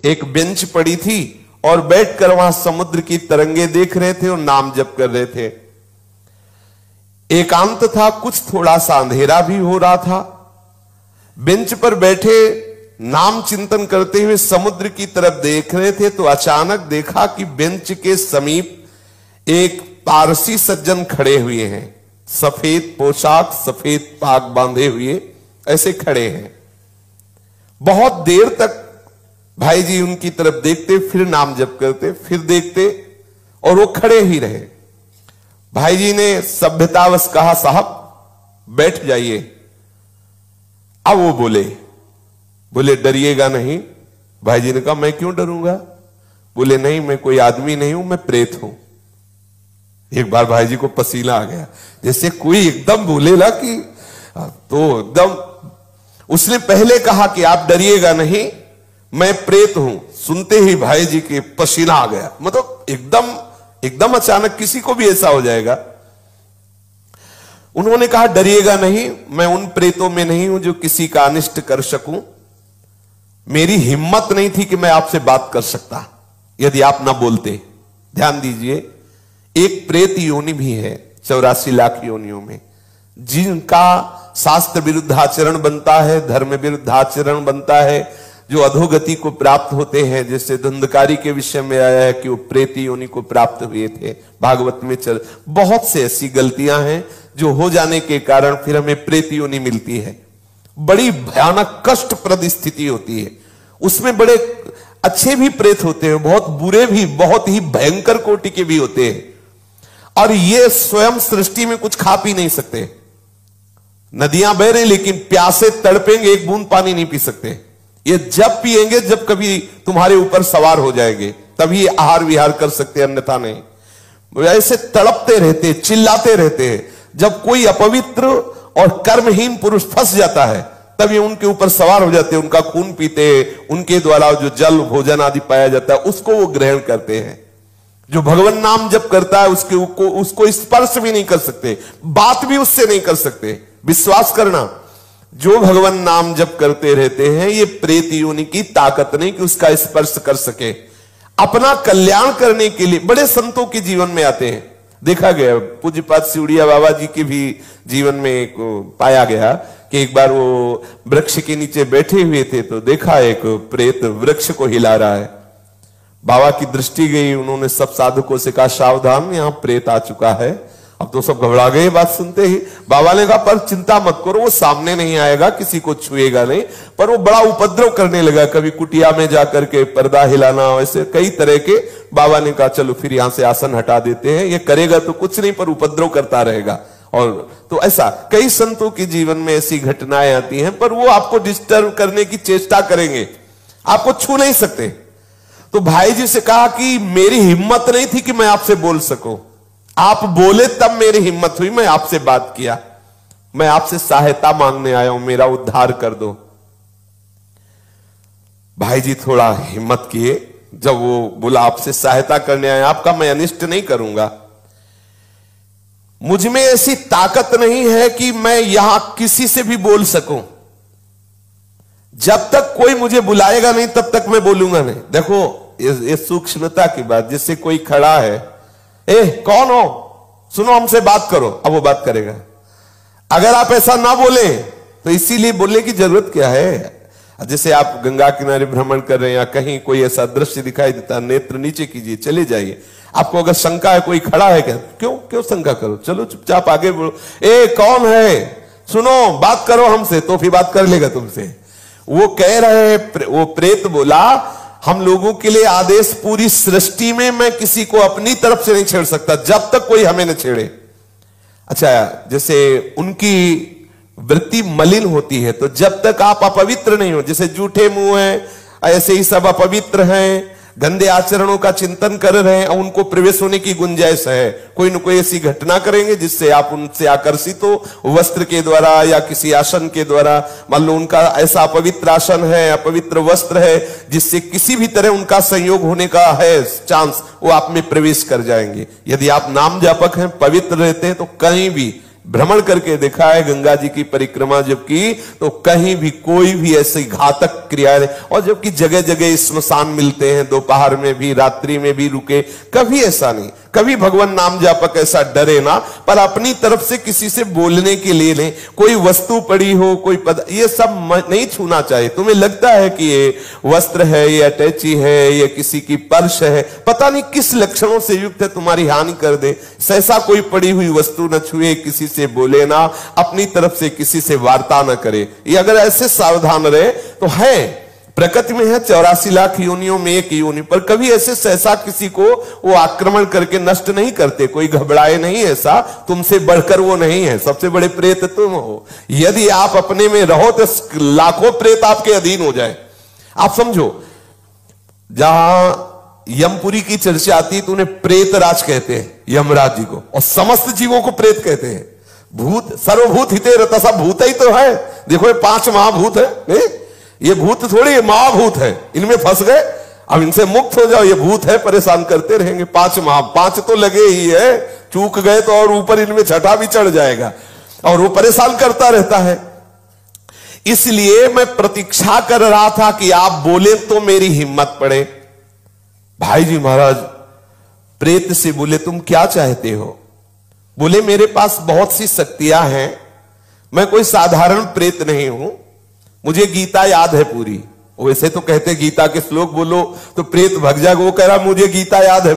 एक बेंच पड़ी थी और बैठकर वहां समुद्र की तरंगे देख रहे थे और नाम जप कर रहे थे। एकांत था, कुछ थोड़ा सा अंधेरा भी हो रहा था। बेंच पर बैठे नाम चिंतन करते हुए समुद्र की तरफ देख रहे थे तो अचानक देखा कि बेंच के समीप एक पारसी सज्जन खड़े हुए हैं। सफेद पोशाक, सफेद पाग बांधे हुए ऐसे खड़े हैं। बहुत देर तक भाई जी उनकी तरफ देखते, फिर नाम जप करते, फिर देखते और वो खड़े ही रहे। भाई जी ने सभ्यतावश कहा, साहब बैठ जाइए। अब वो बोले डरिएगा नहीं। भाई जी ने कहा, मैं क्यों डरूंगा? बोले नहीं, मैं कोई आदमी नहीं हूं, मैं प्रेत हूं। एक बार भाई जी को पसीना आ गया, जैसे कोई एकदम बोलेला कि तो एकदम। उसने पहले कहा कि आप डरिएगा नहीं, मैं प्रेत हूं। सुनते ही भाई जी के पसीना आ गया। मतलब एकदम अचानक किसी को भी ऐसा हो जाएगा। उन्होंने कहा, डरिएगा नहीं, मैं उन प्रेतों में नहीं हूं जो किसी का अनिष्ट कर सकूं। मेरी हिम्मत नहीं थी कि मैं आपसे बात कर सकता यदि आप ना बोलते। ध्यान दीजिए, एक प्रेत योनि भी है 84 लाख योनियों में, जिनका शास्त्र विरुद्ध आचरण बनता है, धर्म विरुद्ध आचरण बनता है, जो अधोगति को प्राप्त होते हैं। जैसे धुंधकारी के विषय में आया है कि वो प्रेत योनि को प्राप्त हुए थे, भागवत में चल। बहुत से ऐसी गलतियां हैं जो हो जाने के कारण फिर हमें प्रेत योनि मिलती है। बड़ी भयानक कष्टप्रद स्थिति होती है। उसमें बड़े अच्छे भी प्रेत होते हैं, बहुत बुरे भी, बहुत ही भयंकर कोटि के भी होते हैं। और ये स्वयं सृष्टि में कुछ खा पी नहीं सकते। नदियां बह रही लेकिन प्यासे तड़पेंगे, एक बूंद पानी नहीं पी सकते। ये जब पिएंगे जब कभी तुम्हारे ऊपर सवार हो जाएंगे, तभी आहार विहार कर सकते, अन्यथा नहीं। ऐसे तड़पते रहते, चिल्लाते रहते हैं। जब कोई अपवित्र और कर्महीन पुरुष फंस जाता है तब ये उनके ऊपर सवार हो जाते हैं, उनका खून पीते, उनके द्वारा जो जल भोजन आदि पाया जाता है उसको वो ग्रहण करते हैं। जो भगवान नाम जप करता है उसको स्पर्श भी नहीं कर सकते, बात भी उससे नहीं कर सकते। विश्वास करना, जो भगवान नाम जप करते रहते हैं, ये प्रेत योनि की ताकत नहीं कि उसका स्पर्श कर सके। अपना कल्याण करने के लिए बड़े संतों के जीवन में आते हैं, देखा गया। पूज्यपाद सिउड़िया बाबा जी के भी जीवन में पाया गया कि एक बार वो वृक्ष के नीचे बैठे हुए थे तो देखा एक प्रेत वृक्ष को हिला रहा है। बाबा की दृष्टि गई, उन्होंने सब साधकों से कहा, सावधान, यहां प्रेत आ चुका है। अब तो सब घबरा गए बात सुनते ही। बाबा ने कहा, पर चिंता मत करो, वो सामने नहीं आएगा, किसी को छुएगा नहीं। पर वो बड़ा उपद्रव करने लगा, कभी कुटिया में जाकर के पर्दा हिलाना, ऐसे कई तरह के। बाबा ने कहा, चलो फिर यहां से आसन हटा देते हैं, ये करेगा तो कुछ नहीं पर उपद्रव करता रहेगा। और तो ऐसा कई संतों के जीवन में ऐसी घटनाएं आती हैं, पर वो आपको डिस्टर्ब करने की चेष्टा करेंगे, आपको छू नहीं सकते। तो भाई जी से कहा कि मेरी हिम्मत नहीं थी कि मैं आपसे बोल सकूं, आप बोले तब मेरी हिम्मत हुई, मैं आपसे बात किया। मैं आपसे सहायता मांगने आया हूं, मेरा उद्धार कर दो। भाई जी थोड़ा हिम्मत किए, जब वो बोला आपसे सहायता करने आया, आपका मैं अनिष्ट नहीं करूंगा। मुझ में ऐसी ताकत नहीं है कि मैं यहां किसी से भी बोल सकूं। जब तक कोई मुझे बुलाएगा नहीं तब तक मैं बोलूंगा नहीं। देखो ये सूक्ष्मता की बात। जिससे कोई खड़ा है, ए कौन हो, सुनो हमसे बात करो, अब वो बात करेगा। अगर आप ऐसा ना बोले तो इसीलिए बोलने की जरूरत क्या है। जैसे आप गंगा किनारे भ्रमण कर रहे हैं या कहीं कोई ऐसा दृश्य दिखाई देता, नेत्र नीचे कीजिए, चले जाइए। आपको अगर शंका है कोई खड़ा है क्या, क्यों शंका करो, चलो चुपचाप आगे बोलो। ए कौन है, सुनो बात करो हमसे, तो फिर बात कर लेगा तुमसे। वो कह रहे हैं, वो प्रेत बोला, हम लोगों के लिए आदेश, पूरी सृष्टि में मैं किसी को अपनी तरफ से नहीं छेड़ सकता जब तक कोई हमें न छेड़े। अच्छा, जैसे उनकी वृत्ति मलिन होती है, तो जब तक आप अपवित्र नहीं हो, जैसे जूठे मुंह हैं, ऐसे ही सब अपवित्र हैं, गंदे आचरणों का चिंतन कर रहे हैं, उनको प्रवेश होने की गुंजाइश है। कोई न कोई ऐसी घटना करेंगे जिससे आप उनसे आकर्षित हो, वस्त्र के द्वारा या किसी आसन के द्वारा। मान लो उनका ऐसा अपवित्र आसन है, अपवित्र वस्त्र है, जिससे किसी भी तरह उनका संयोग होने का है चांस, वो आप में प्रवेश कर जाएंगे। यदि आप नाम जापक हैं, पवित्र रहते हैं, तो कहीं भी भ्रमण करके देखा है, गंगा जी की परिक्रमा जब की तो कहीं भी कोई भी ऐसी घातक क्रिया नहीं। और जबकि जगह जगह स्मशान मिलते हैं, दोपहर में भी रात्रि में भी रुके, कभी ऐसा नहीं, कभी भगवान नाम जापक ऐसा डरे ना, पर अपनी तरफ से किसी से बोलने के लिए नहीं। कोई वस्तु पड़ी हो, कोई पद, ये सब नहीं छूना चाहिए। तुम्हें लगता है कि ये वस्त्र है, ये अटैची है, ये किसी की पर्स है, पता नहीं किस लक्षणों से युक्त है, तुम्हारी हानि कर दे, सहसा कोई पड़ी हुई वस्तु न छुए, किसी से बोले ना, अपनी तरफ से किसी से वार्ता न करे। ये अगर ऐसे सावधान रहे तो है, प्रकृति में है 84 लाख योनियों में एक योनि, पर कभी ऐसे सहसा किसी को वो आक्रमण करके नष्ट नहीं करते, कोई घबराए नहीं, ऐसा तुमसे बढ़कर वो नहीं है, सबसे बड़े प्रेत तुम हो। यदि आप अपने में रहो तो लाखों प्रेत आपके अधीन हो जाए। आप समझो, जहां यमपुरी की चर्चा आती है तो उन्हें प्रेतराज कहते हैं, यमराज जी को, और समस्त जीवों को प्रेत कहते हैं। भूत सर्वभूत हिते रता, सब भूत ही तो है। देखो ये 5 महाभूत है, नहीं? ये भूत थोड़ी, ये महाभूत है, इनमें फंस गए, अब इनसे मुक्त हो जाओ। ये भूत है, परेशान करते रहेंगे। 5 तो लगे ही है, चूक गए तो और ऊपर इनमें छठा भी चढ़ जाएगा, और वो परेशान करता रहता है। इसलिए मैं प्रतीक्षा कर रहा था कि आप बोले तो मेरी हिम्मत पड़े। भाई जी महाराज प्रेत से बोले, तुम क्या चाहते हो? बोले, मेरे पास बहुत सी शक्तियां हैं, मैं कोई साधारण प्रेत नहीं हूं, मुझे गीता याद है पूरी। वैसे तो कहते गीता के श्लोक बोलो तो प्रेत भग जाएगा, वो कह रहा मुझे गीता याद है।